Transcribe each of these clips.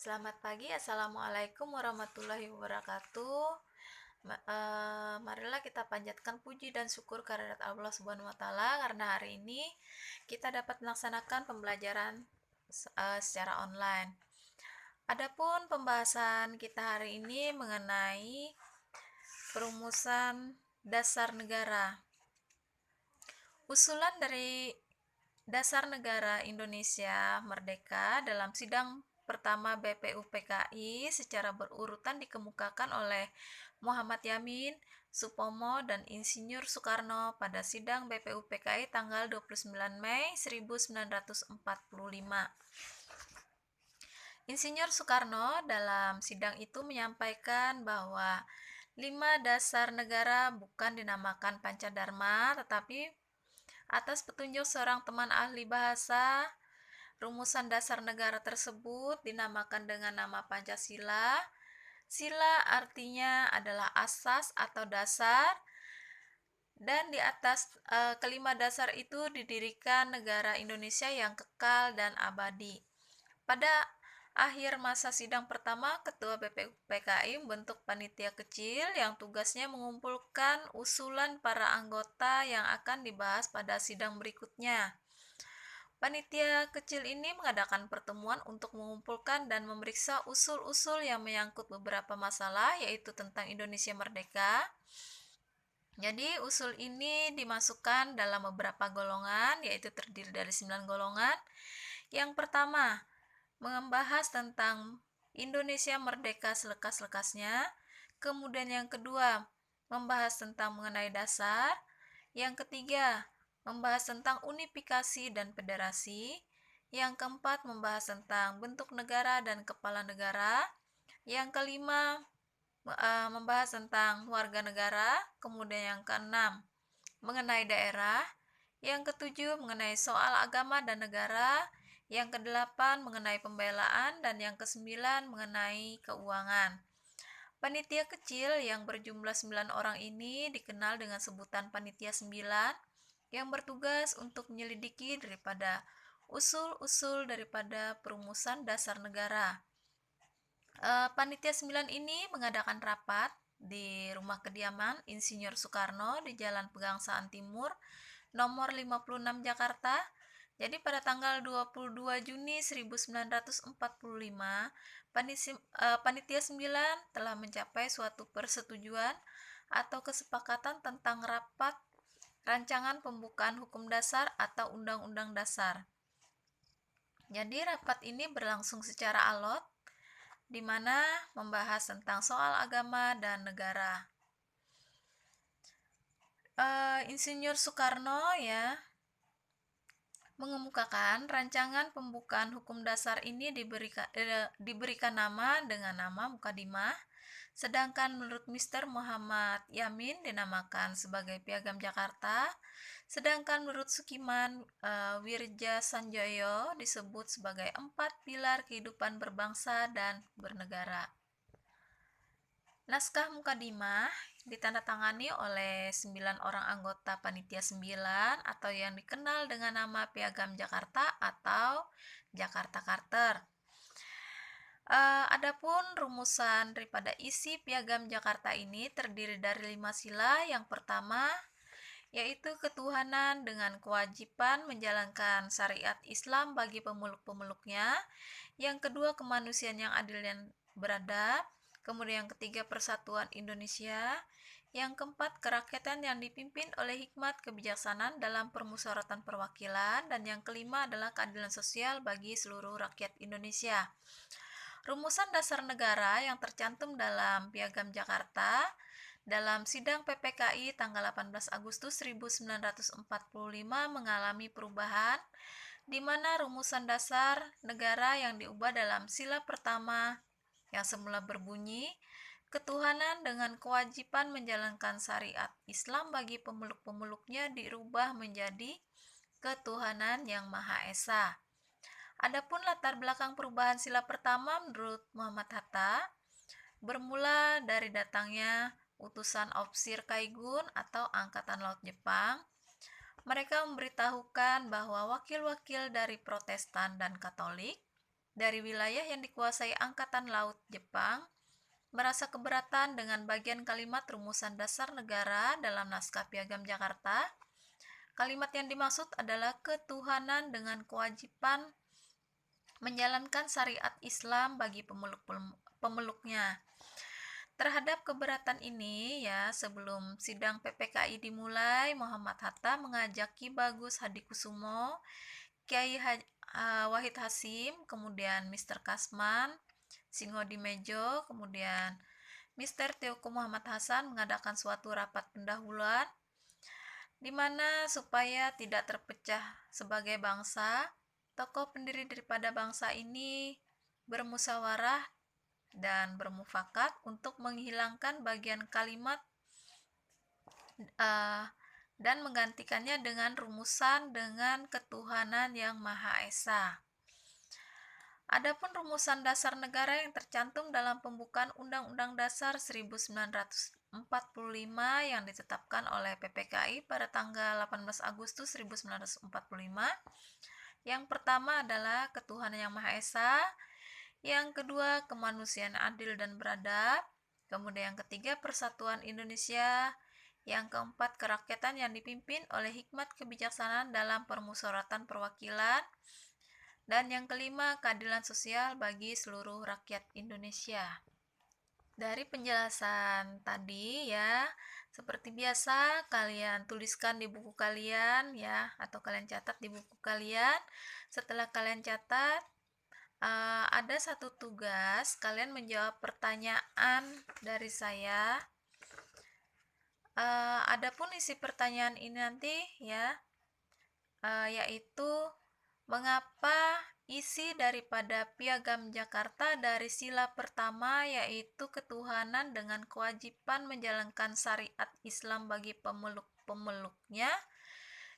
Selamat pagi, Assalamualaikum warahmatullahi wabarakatuh. Marilah kita panjatkan puji dan syukur kehadirat Allah Subhanahu wa Ta'ala, karena hari ini kita dapat melaksanakan pembelajaran secara online. Adapun pembahasan kita hari ini mengenai perumusan dasar negara. Usulan dari Dasar Negara Indonesia Merdeka dalam sidang pertama BPUPKI secara berurutan dikemukakan oleh Muhammad Yamin, Supomo, dan Insinyur Soekarno pada sidang BPUPKI tanggal 29 Mei 1945. Insinyur Soekarno dalam sidang itu menyampaikan bahwa 5 dasar negara bukan dinamakan Pancadharma, tetapi atas petunjuk seorang teman ahli bahasa, rumusan dasar negara tersebut dinamakan dengan nama Pancasila. Sila artinya adalah asas atau dasar, dan di atas kelima dasar itu didirikan negara Indonesia yang kekal dan abadi. Pada akhir masa sidang pertama, Ketua BPUPKI membentuk panitia kecil yang tugasnya mengumpulkan usulan para anggota yang akan dibahas pada sidang berikutnya. Panitia kecil ini mengadakan pertemuan untuk mengumpulkan dan memeriksa usul-usul yang menyangkut beberapa masalah, yaitu tentang Indonesia Merdeka. Jadi, usul ini dimasukkan dalam beberapa golongan, yaitu terdiri dari 9 golongan. Yang pertama, membahas tentang Indonesia merdeka selekas-lekasnya. Kemudian yang kedua, membahas tentang mengenai dasar. Yang ketiga, membahas tentang unifikasi dan federasi. Yang keempat, membahas tentang bentuk negara dan kepala negara. Yang kelima, membahas tentang warga negara. Kemudian yang keenam, mengenai daerah. Yang ketujuh, mengenai soal agama dan negara. Yang kedelapan, mengenai pembelaan. Dan yang kesembilan, mengenai keuangan. Panitia kecil yang berjumlah 9 orang ini dikenal dengan sebutan Panitia 9, yang bertugas untuk menyelidiki daripada usul-usul daripada perumusan dasar negara. Panitia 9 ini mengadakan rapat di rumah kediaman Insinyur Soekarno di Jalan Pegangsaan Timur, nomor 56 Jakarta. Jadi pada tanggal 22 Juni 1945, Panitia 9 telah mencapai suatu persetujuan atau kesepakatan tentang rapat rancangan pembukaan hukum dasar atau undang-undang dasar. Jadi rapat ini berlangsung secara alot, di mana membahas tentang soal agama dan negara. Insinyur Soekarno mengemukakan rancangan pembukaan hukum dasar ini diberikan nama dengan nama Mukadimah, sedangkan menurut Mr. Muhammad Yamin dinamakan sebagai Piagam Jakarta, sedangkan menurut Sukiman Wirja Sanjoyo disebut sebagai 4 pilar kehidupan berbangsa dan bernegara. Naskah Mukadimah ditandatangani oleh 9 orang anggota Panitia 9 atau yang dikenal dengan nama Piagam Jakarta atau Jakarta Charter. Adapun rumusan daripada isi Piagam Jakarta ini terdiri dari 5 sila. Yang pertama, yaitu ketuhanan dengan kewajiban menjalankan syariat Islam bagi pemeluk-pemeluknya. Yang kedua, kemanusiaan yang adil dan beradab. Kemudian yang ketiga, persatuan Indonesia. Yang keempat, kerakyatan yang dipimpin oleh hikmat kebijaksanaan dalam permusyawaratan perwakilan. Dan yang kelima adalah keadilan sosial bagi seluruh rakyat Indonesia. Rumusan dasar negara yang tercantum dalam Piagam Jakarta dalam sidang PPKI tanggal 18 Agustus 1945 mengalami perubahan, di mana rumusan dasar negara yang diubah dalam sila pertama yang semula berbunyi, ketuhanan dengan kewajiban menjalankan syariat Islam bagi pemeluk-pemeluknya dirubah menjadi ketuhanan yang Maha Esa. Adapun latar belakang perubahan sila pertama menurut Muhammad Hatta bermula dari datangnya utusan Opsir Kaigun atau Angkatan Laut Jepang. Mereka memberitahukan bahwa wakil-wakil dari Protestan dan Katolik dari wilayah yang dikuasai Angkatan Laut Jepang merasa keberatan dengan bagian kalimat rumusan dasar negara dalam naskah Piagam Jakarta. Kalimat yang dimaksud adalah ketuhanan dengan kewajiban menjalankan syariat Islam bagi pemeluknya. Terhadap keberatan ini, ya, sebelum sidang PPKI dimulai, Muhammad Hatta mengajak Ki Bagus Hadikusumo, Kiai Wahid Hasim, kemudian Mr. Kasman, Singodimejo, kemudian Mr. Teuku Muhammad Hasan mengadakan suatu rapat pendahuluan di mana supaya tidak terpecah sebagai bangsa, tokoh pendiri daripada bangsa ini bermusyawarah dan bermufakat untuk menghilangkan bagian kalimat dan menggantikannya dengan rumusan dengan ketuhanan yang Maha Esa. Adapun rumusan dasar negara yang tercantum dalam pembukaan Undang-Undang Dasar 1945 yang ditetapkan oleh PPKI pada tanggal 18 Agustus 1945. Yang pertama adalah ketuhanan yang Maha Esa, yang kedua kemanusiaan adil dan beradab, kemudian yang ketiga persatuan Indonesia, yang keempat kerakyatan yang dipimpin oleh hikmat kebijaksanaan dalam permusyawaratan perwakilan, dan yang kelima keadilan sosial bagi seluruh rakyat Indonesia. Dari penjelasan tadi, ya, seperti biasa kalian tuliskan di buku kalian, ya, atau kalian catat di buku kalian. Setelah kalian catat, ada satu tugas, kalian menjawab pertanyaan dari saya. Adapun isi pertanyaan ini nanti, ya, yaitu mengapa isi daripada Piagam Jakarta dari sila pertama yaitu ketuhanan dengan kewajiban menjalankan syariat Islam bagi pemeluk-pemeluknya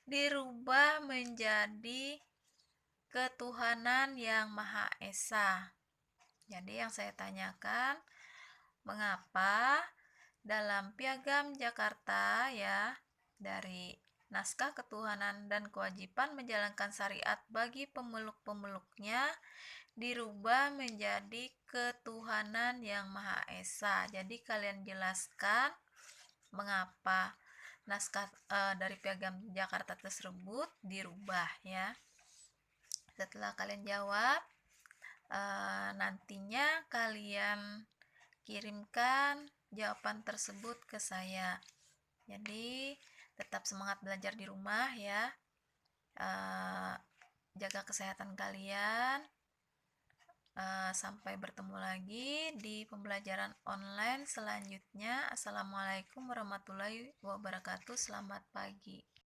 dirubah menjadi ketuhanan yang Maha Esa. Jadi yang saya tanyakan, mengapa dalam Piagam Jakarta, ya, dari naskah ketuhanan dan kewajiban menjalankan syariat bagi pemeluk-pemeluknya dirubah menjadi ketuhanan yang Maha Esa. Jadi kalian jelaskan mengapa naskah dari Piagam Jakarta tersebut dirubah, ya. Setelah kalian jawab, nantinya kalian kirimkan jawaban tersebut ke saya. Jadi tetap semangat belajar di rumah, ya. Jaga kesehatan kalian. Sampai bertemu lagi di pembelajaran online selanjutnya. Assalamualaikum warahmatullahi wabarakatuh. Selamat pagi.